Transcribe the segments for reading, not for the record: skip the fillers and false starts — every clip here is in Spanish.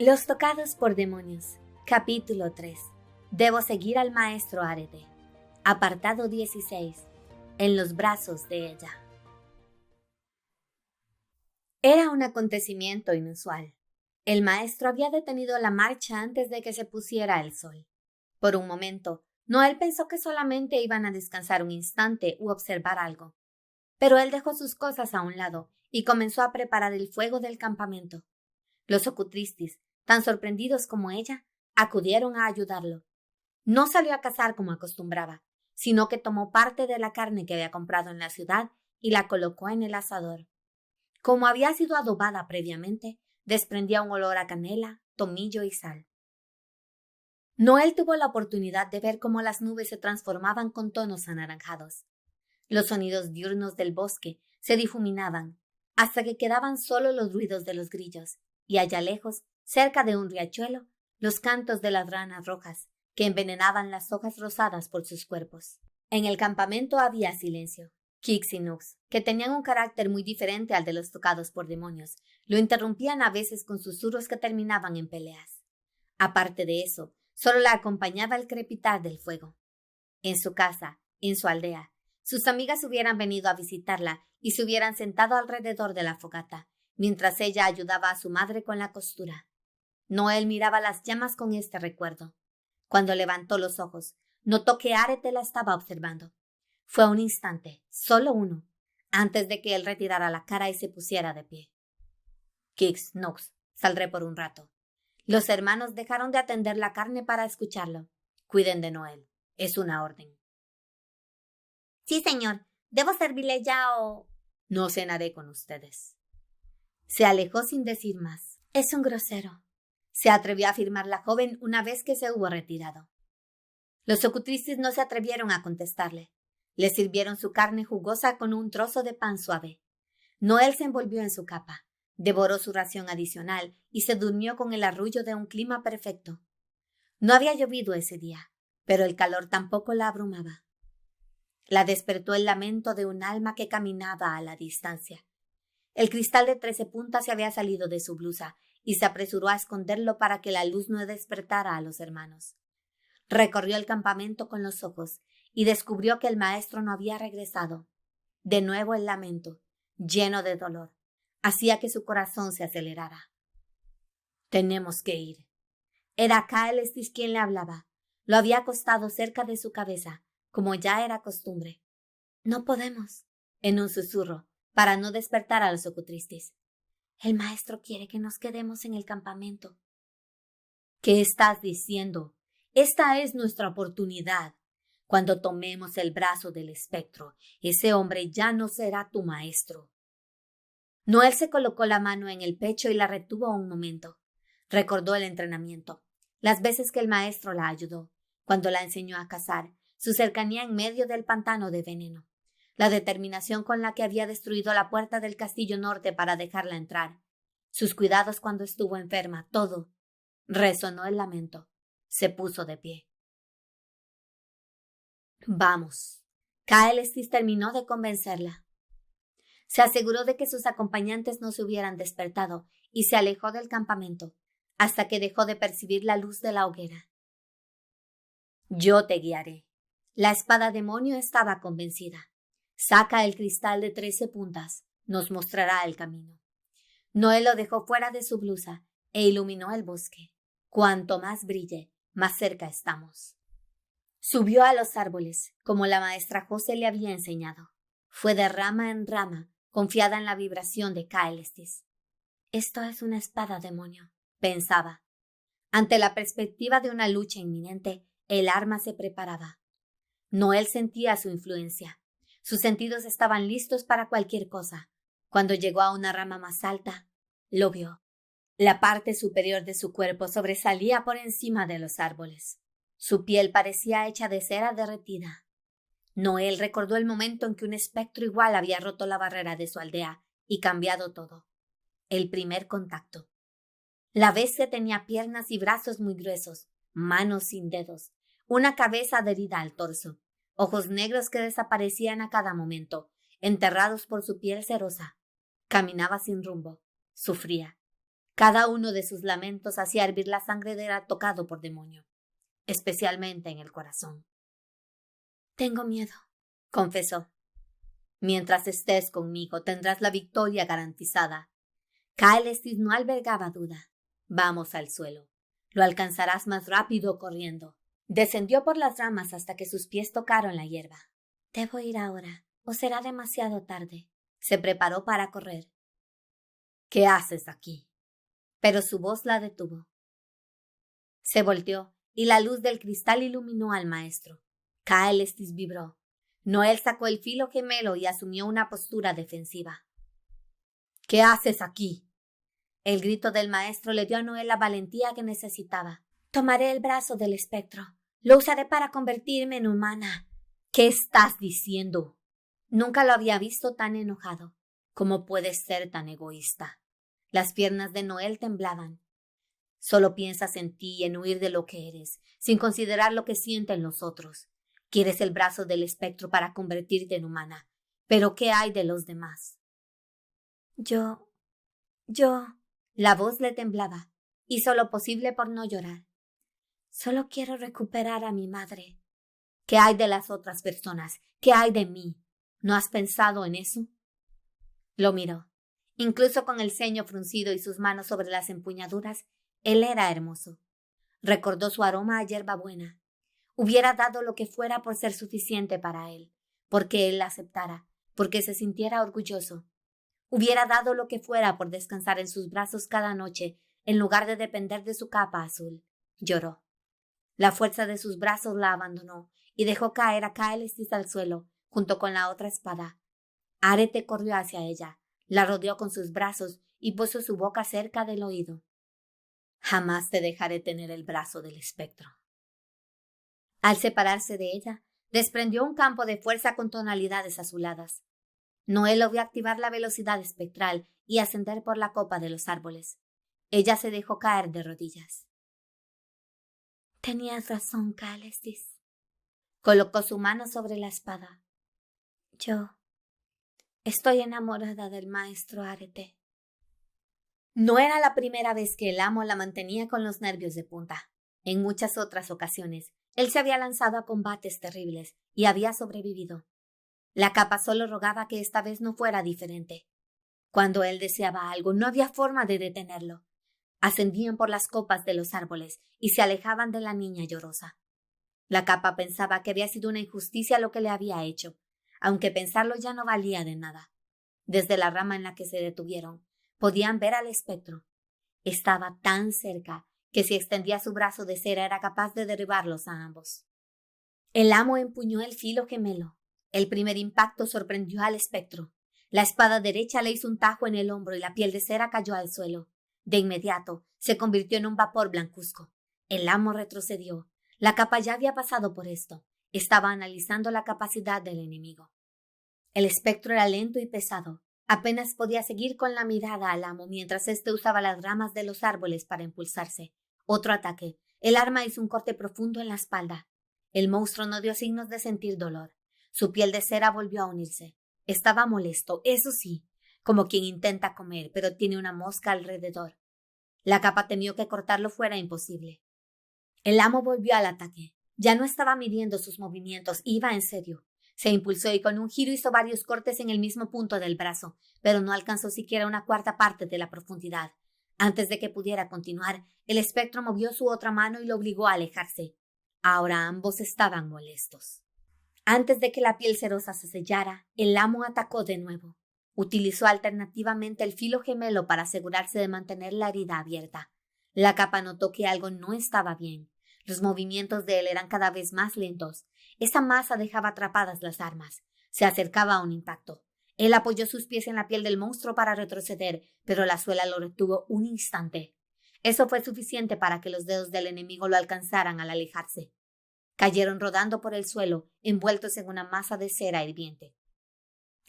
Los tocados por demonios. Capítulo 3. Debo seguir al maestro Arete. Apartado 16. En los brazos de ella. Era un acontecimiento inusual. El maestro había detenido la marcha antes de que se pusiera el sol. Por un momento, Noel pensó que solamente iban a descansar un instante u observar algo. Pero él dejó sus cosas a un lado y comenzó a preparar el fuego del campamento. Los ocutristis, tan sorprendidos como ella, acudieron a ayudarlo. No salió a cazar como acostumbraba, sino que tomó parte de la carne que había comprado en la ciudad y la colocó en el asador. Como había sido adobada previamente, desprendía un olor a canela, tomillo y sal. Noel tuvo la oportunidad de ver cómo las nubes se transformaban con tonos anaranjados. Los sonidos diurnos del bosque se difuminaban, hasta que quedaban solo los ruidos de los grillos, y allá lejos, cerca de un riachuelo, los cantos de las ranas rojas, que envenenaban las hojas rosadas por sus cuerpos. En el campamento había silencio. Kix y Nux, que tenían un carácter muy diferente al de los tocados por demonios, lo interrumpían a veces con susurros que terminaban en peleas. Aparte de eso, solo la acompañaba el crepitar del fuego. En su casa, en su aldea, sus amigas hubieran venido a visitarla y se hubieran sentado alrededor de la fogata, mientras ella ayudaba a su madre con la costura. Noel miraba las llamas con este recuerdo. Cuando levantó los ojos, notó que Arete la estaba observando. Fue un instante, solo uno, antes de que él retirara la cara y se pusiera de pie. Kix, Nux, saldré por un rato. Los hermanos dejaron de atender la carne para escucharlo. Cuiden de Noel. Es una orden. Sí, señor. ¿Debo servirle ya o...? No cenaré con ustedes. Se alejó sin decir más. Es un grosero. Se atrevió a afirmar la joven una vez que se hubo retirado. Los ocutristis no se atrevieron a contestarle. Le sirvieron su carne jugosa con un trozo de pan suave. Noel se envolvió en su capa, devoró su ración adicional y se durmió con el arrullo de un clima perfecto. No había llovido ese día, pero el calor tampoco la abrumaba. La despertó el lamento de un alma que caminaba a la distancia. El cristal de 13 puntas se había salido de su blusa y se apresuró a esconderlo para que la luz no despertara a los hermanos. Recorrió el campamento con los ojos y descubrió que el maestro no había regresado. De nuevo el lamento, lleno de dolor, hacía que su corazón se acelerara. Tenemos que ir. Era Caelestis quien le hablaba. Lo había acostado cerca de su cabeza, como ya era costumbre. No podemos, en un susurro, para no despertar a los ocutristis. El maestro quiere que nos quedemos en el campamento. ¿Qué estás diciendo? Esta es nuestra oportunidad. Cuando tomemos el brazo del espectro, ese hombre ya no será tu maestro. Noel se colocó la mano en el pecho y la retuvo un momento. Recordó el entrenamiento, las veces que el maestro la ayudó, cuando la enseñó a cazar, su cercanía en medio del pantano de veneno, la determinación con la que había destruido la puerta del castillo norte para dejarla entrar, sus cuidados cuando estuvo enferma, todo. Resonó el lamento. Se puso de pie. Vamos. Caelestis terminó de convencerla. Se aseguró de que sus acompañantes no se hubieran despertado y se alejó del campamento, hasta que dejó de percibir la luz de la hoguera. Yo te guiaré. La espada demonio estaba convencida. Saca el cristal de 13 puntas. Nos mostrará el camino. Noel lo dejó fuera de su blusa e iluminó el bosque. Cuanto más brille, más cerca estamos. Subió a los árboles, como la maestra José le había enseñado. Fue de rama en rama, confiada en la vibración de Caelestis. Esto es una espada demonio, pensaba. Ante la perspectiva de una lucha inminente, el arma se preparaba. Noel sentía su influencia. Sus sentidos estaban listos para cualquier cosa. Cuando llegó a una rama más alta, lo vio. La parte superior de su cuerpo sobresalía por encima de los árboles. Su piel parecía hecha de cera derretida. Noel recordó el momento en que un espectro igual había roto la barrera de su aldea y cambiado todo. El primer contacto. La bestia tenía piernas y brazos muy gruesos, manos sin dedos, una cabeza adherida al torso, ojos negros que desaparecían a cada momento, enterrados por su piel cerosa. Caminaba sin rumbo, sufría. Cada uno de sus lamentos hacía hervir la sangre de era tocado por demonio, especialmente en el corazón. «Tengo miedo», confesó. «Mientras estés conmigo tendrás la victoria garantizada». Kyle Estes no albergaba duda. «Vamos al suelo. Lo alcanzarás más rápido corriendo». Descendió por las ramas hasta que sus pies tocaron la hierba. «Debo ir ahora, o será demasiado tarde». Se preparó para correr. «¿Qué haces aquí?». Pero su voz la detuvo. Se volteó y la luz del cristal iluminó al maestro. Kyle Estes vibró. Noel sacó el filo gemelo y asumió una postura defensiva. «¿Qué haces aquí?». El grito del maestro le dio a Noel la valentía que necesitaba. «Tomaré el brazo del espectro. Lo usaré para convertirme en humana». «¿Qué estás diciendo?». Nunca lo había visto tan enojado. «¿Cómo puedes ser tan egoísta?». Las piernas de Noel temblaban. «Solo piensas en ti y en huir de lo que eres, sin considerar lo que sienten los otros. Quieres el brazo del espectro para convertirte en humana. Pero ¿qué hay de los demás?». Yo... La voz le temblaba. Hizo lo posible por no llorar. «Solo quiero recuperar a mi madre». «¿Qué hay de las otras personas? ¿Qué hay de mí? ¿No has pensado en eso?». Lo miró. Incluso con el ceño fruncido y sus manos sobre las empuñaduras, él era hermoso. Recordó su aroma a hierbabuena. Hubiera dado lo que fuera por ser suficiente para él, porque él la aceptara, porque se sintiera orgulloso. Hubiera dado lo que fuera por descansar en sus brazos cada noche, en lugar de depender de su capa azul. Lloró. La fuerza de sus brazos la abandonó y dejó caer a Kyle Estes al suelo, junto con la otra espada. Arete corrió hacia ella, la rodeó con sus brazos y puso su boca cerca del oído. «Jamás te dejaré tener el brazo del espectro». Al separarse de ella, desprendió un campo de fuerza con tonalidades azuladas. Noel lo vio activar la velocidad espectral y ascender por la copa de los árboles. Ella se dejó caer de rodillas. «Tenías razón, Kyle Estes». Colocó su mano sobre la espada. «Yo estoy enamorada del maestro Arete». No era la primera vez que el amo la mantenía con los nervios de punta. En muchas otras ocasiones, él se había lanzado a combates terribles y había sobrevivido. La capa solo rogaba que esta vez no fuera diferente. Cuando él deseaba algo, no había forma de detenerlo. Ascendían por las copas de los árboles y se alejaban de la niña llorosa. La capa pensaba que había sido una injusticia lo que le había hecho, aunque pensarlo ya no valía de nada. Desde la rama en la que se detuvieron, podían ver al espectro. Estaba tan cerca que si extendía su brazo de cera era capaz de derribarlos a ambos. El amo empuñó el filo gemelo. El primer impacto sorprendió al espectro. La espada derecha le hizo un tajo en el hombro y la piel de cera cayó al suelo. De inmediato, se convirtió en un vapor blancuzco. El amo retrocedió. La capa ya había pasado por esto. Estaba analizando la capacidad del enemigo. El espectro era lento y pesado. Apenas podía seguir con la mirada al amo mientras éste usaba las ramas de los árboles para impulsarse. Otro ataque. El arma hizo un corte profundo en la espalda. El monstruo no dio signos de sentir dolor. Su piel de cera volvió a unirse. Estaba molesto, eso sí, como quien intenta comer, pero tiene una mosca alrededor. La capa temió que cortarlo fuera imposible. El amo volvió al ataque. Ya no estaba midiendo sus movimientos, iba en serio. Se impulsó y con un giro hizo varios cortes en el mismo punto del brazo, pero no alcanzó siquiera una cuarta parte de la profundidad. Antes de que pudiera continuar, el espectro movió su otra mano y lo obligó a alejarse. Ahora ambos estaban molestos. Antes de que la piel cerosa se sellara, el amo atacó de nuevo. Utilizó alternativamente el filo gemelo para asegurarse de mantener la herida abierta. La capa notó que algo no estaba bien. Los movimientos de él eran cada vez más lentos. Esa masa dejaba atrapadas las armas. Se acercaba a un impacto. Él apoyó sus pies en la piel del monstruo para retroceder, pero la suela lo retuvo un instante. Eso fue suficiente para que los dedos del enemigo lo alcanzaran al alejarse. Cayeron rodando por el suelo, envueltos en una masa de cera hirviente.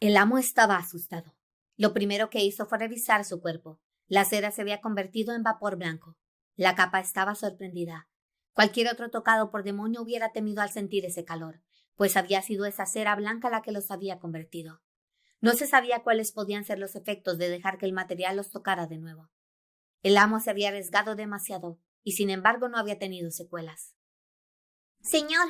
El amo estaba asustado. Lo primero que hizo fue revisar su cuerpo. La cera se había convertido en vapor blanco. La capa estaba sorprendida. Cualquier otro tocado por demonio hubiera temido al sentir ese calor, pues había sido esa cera blanca la que los había convertido. No se sabía cuáles podían ser los efectos de dejar que el material los tocara de nuevo. El amo se había arriesgado demasiado y sin embargo no había tenido secuelas. Señor,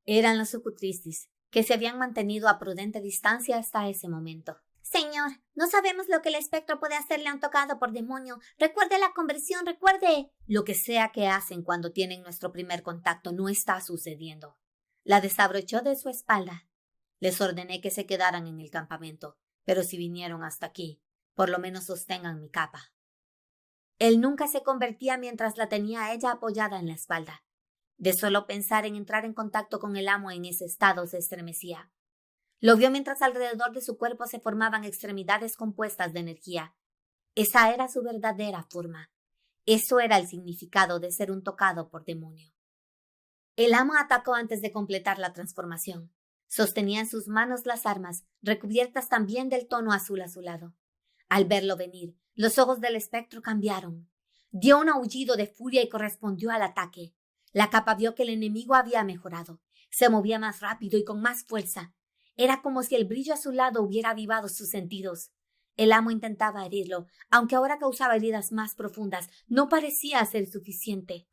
eran los Ocutristis, que se habían mantenido a prudente distancia hasta ese momento. Señor, no sabemos lo que el espectro puede hacerle a un tocado por demonio. Recuerde la conversión, recuerde. Lo que sea que hacen cuando tienen nuestro primer contacto no está sucediendo. La desabrochó de su espalda. Les ordené que se quedaran en el campamento, pero si vinieron hasta aquí, por lo menos sostengan mi capa. Él nunca se convertía mientras la tenía a ella apoyada en la espalda. De solo pensar en entrar en contacto con el amo en ese estado se estremecía. Lo vio mientras alrededor de su cuerpo se formaban extremidades compuestas de energía. Esa era su verdadera forma. Eso era el significado de ser un tocado por demonio. El amo atacó antes de completar la transformación. Sostenía en sus manos las armas, recubiertas también del tono azul azulado. Al verlo venir, los ojos del espectro cambiaron. Dio un aullido de furia y correspondió al ataque. La capa vio que el enemigo había mejorado. Se movía más rápido y con más fuerza. Era como si el brillo azulado hubiera avivado sus sentidos. El amo intentaba herirlo, aunque ahora causaba heridas más profundas. No parecía ser suficiente.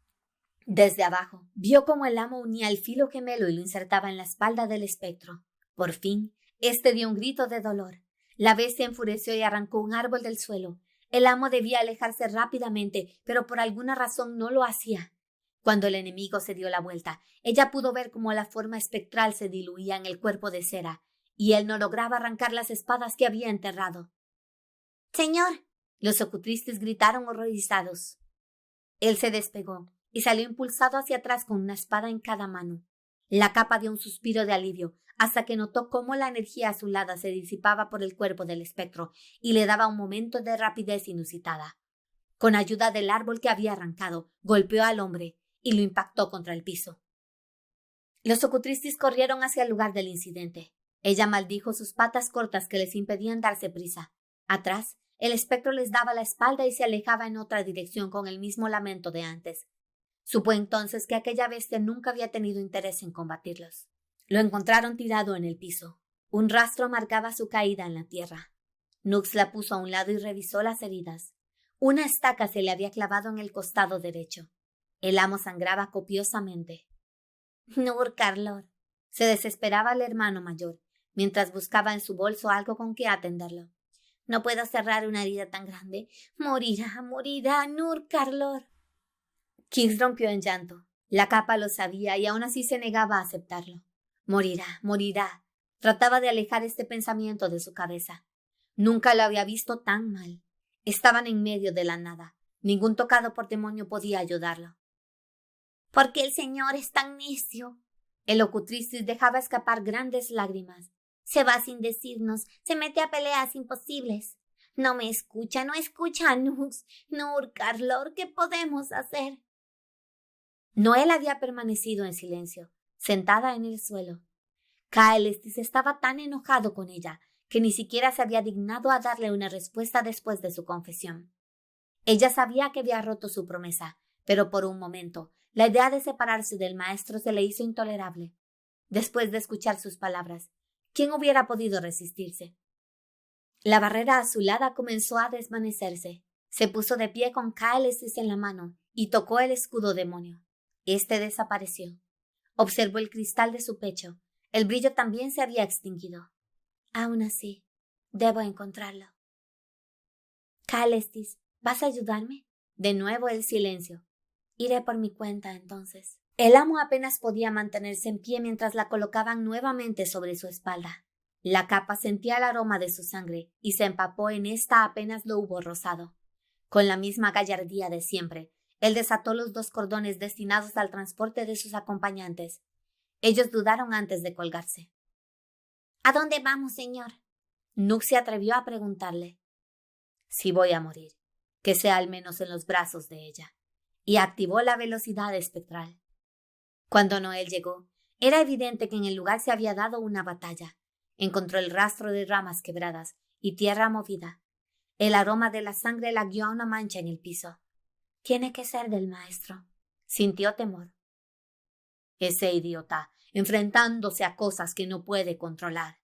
Desde abajo, vio cómo el amo unía el filo gemelo y lo insertaba en la espalda del espectro. Por fin, éste dio un grito de dolor. La bestia enfureció y arrancó un árbol del suelo. El amo debía alejarse rápidamente, pero por alguna razón no lo hacía. Cuando el enemigo se dio la vuelta, ella pudo ver cómo la forma espectral se diluía en el cuerpo de cera, y él no lograba arrancar las espadas que había enterrado. Señor, los Ocutristis gritaron horrorizados. Él se despegó y salió impulsado hacia atrás con una espada en cada mano. La capa dio un suspiro de alivio hasta que notó cómo la energía azulada se disipaba por el cuerpo del espectro y le daba un momento de rapidez inusitada. Con ayuda del árbol que había arrancado, golpeó al hombre y lo impactó contra el piso. Los Ocutristis corrieron hacia el lugar del incidente. Ella maldijo sus patas cortas que les impedían darse prisa. Atrás, el espectro les daba la espalda y se alejaba en otra dirección con el mismo lamento de antes. Supo entonces que aquella bestia nunca había tenido interés en combatirlos. Lo encontraron tirado en el piso. Un rastro marcaba su caída en la tierra. Nux la puso a un lado y revisó las heridas. Una estaca se le había clavado en el costado derecho. El amo sangraba copiosamente. Nur Carlor. Se desesperaba el hermano mayor, mientras buscaba en su bolso algo con que atenderlo. No puedo cerrar una herida tan grande. Morirá, Nur Carlor. Kix rompió en llanto. La capa lo sabía y aún así se negaba a aceptarlo. Morirá. Trataba de alejar este pensamiento de su cabeza. Nunca lo había visto tan mal. Estaban en medio de la nada. Ningún tocado por demonio podía ayudarlo. ¿Por qué el Señor es tan necio? El Ocutristis dejaba escapar grandes lágrimas. Se va sin decirnos, se mete a peleas imposibles. No escucha, Nux. Nur Carlor, ¿qué podemos hacer? Noel había permanecido en silencio, sentada en el suelo. Caelestis estaba tan enojado con ella que ni siquiera se había dignado a darle una respuesta después de su confesión. Ella sabía que había roto su promesa, pero por un momento la idea de separarse del maestro se le hizo intolerable. Después de escuchar sus palabras, ¿quién hubiera podido resistirse? La barrera azulada comenzó a desvanecerse. Se puso de pie con Caelestis en la mano y tocó el escudo demonio. Este desapareció. Observó el cristal de su pecho. El brillo también se había extinguido. Aún así, debo encontrarlo. Caelestis, ¿vas a ayudarme? De nuevo el silencio. Iré por mi cuenta, entonces. El amo apenas podía mantenerse en pie mientras la colocaban nuevamente sobre su espalda. La capa sentía el aroma de su sangre y se empapó en esta apenas lo hubo rozado. Con la misma gallardía de siempre, él desató los 2 cordones destinados al transporte de sus acompañantes. Ellos dudaron antes de colgarse. ¿A dónde vamos, señor? Nux se atrevió a preguntarle. Si voy a morir, que sea al menos en los brazos de ella. Y activó la velocidad espectral. Cuando Noel llegó, era evidente que en el lugar se había dado una batalla. Encontró el rastro de ramas quebradas y tierra movida. El aroma de la sangre la guió a una mancha en el piso. Tiene que ser del maestro. Sintió temor. Ese idiota, enfrentándose a cosas que no puede controlar.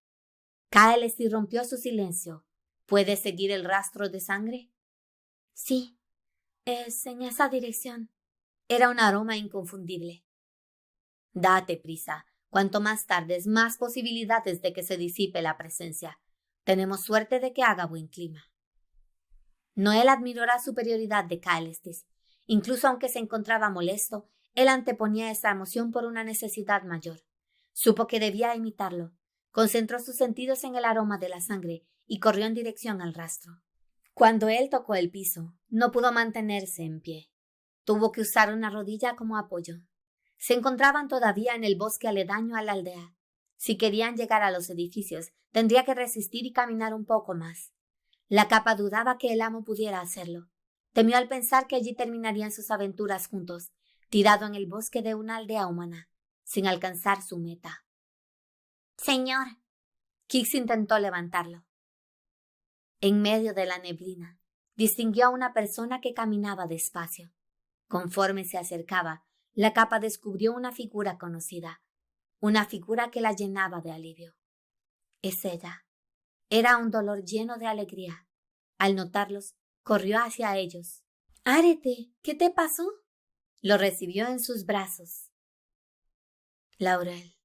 Caelestis rompió su silencio. ¿Puede seguir el rastro de sangre? Sí. Es en esa dirección. Era un aroma inconfundible. Date prisa. Cuanto más tardes, más posibilidades de que se disipe la presencia. Tenemos suerte de que haga buen clima. Noel admiró la superioridad de Caelestis. Incluso aunque se encontraba molesto, él anteponía esa emoción por una necesidad mayor. Supo que debía imitarlo. Concentró sus sentidos en el aroma de la sangre y corrió en dirección al rastro. Cuando él tocó el piso, no pudo mantenerse en pie. Tuvo que usar una rodilla como apoyo. Se encontraban todavía en el bosque aledaño a la aldea. Si querían llegar a los edificios, tendría que resistir y caminar un poco más. La capa dudaba que el amo pudiera hacerlo. Temió al pensar que allí terminarían sus aventuras juntos, tirado en el bosque de una aldea humana, sin alcanzar su meta. Señor. Kix intentó levantarlo. En medio de la neblina, distinguió a una persona que caminaba despacio. Conforme se acercaba, la capa descubrió una figura conocida, una figura que la llenaba de alivio. Es ella. Era un dolor lleno de alegría. Al notarlos, corrió hacia ellos. Arete, ¿qué te pasó? Lo recibió en sus brazos. Laurel.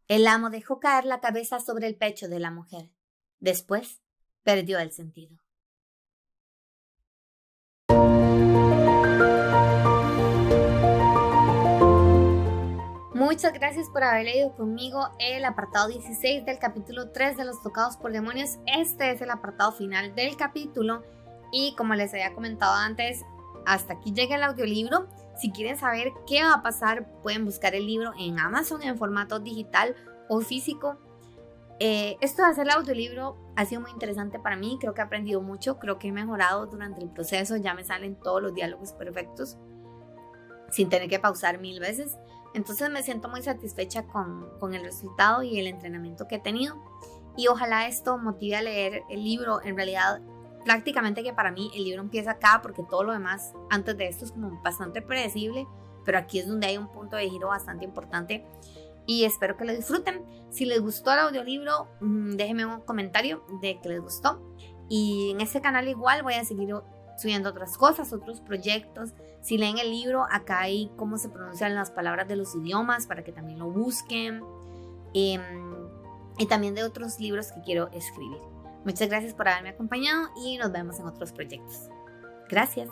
El amo dejó caer la cabeza sobre el pecho de la mujer. Después, perdió el sentido. Muchas gracias por haber leído conmigo el apartado 16 del capítulo 3 de Los Tocados por Demonios. Este es el apartado final del capítulo y como les había comentado antes, hasta aquí llega el audiolibro. Si quieren saber qué va a pasar, pueden buscar el libro en Amazon en formato digital o físico. Esto de hacer el audiolibro ha sido muy interesante para mí. Creo que he aprendido mucho, creo que he mejorado durante el proceso. Ya me salen todos los diálogos perfectos sin tener que pausar 1000 veces. Entonces me siento muy satisfecha con el resultado y el entrenamiento que he tenido. Y ojalá esto motive a leer el libro. En realidad, prácticamente que para mí el libro empieza acá porque todo lo demás antes de esto es como bastante predecible. Pero aquí es donde hay un punto de giro bastante importante. Y espero que lo disfruten. Si les gustó el audiolibro, déjenme un comentario de que les gustó. Y en este canal igual voy a seguir subiendo otras cosas, otros proyectos. Si leen el libro, acá hay cómo se pronuncian las palabras de los idiomas para que también lo busquen. Y también de otros libros que quiero escribir. Muchas gracias por haberme acompañado y nos vemos en otros proyectos. Gracias.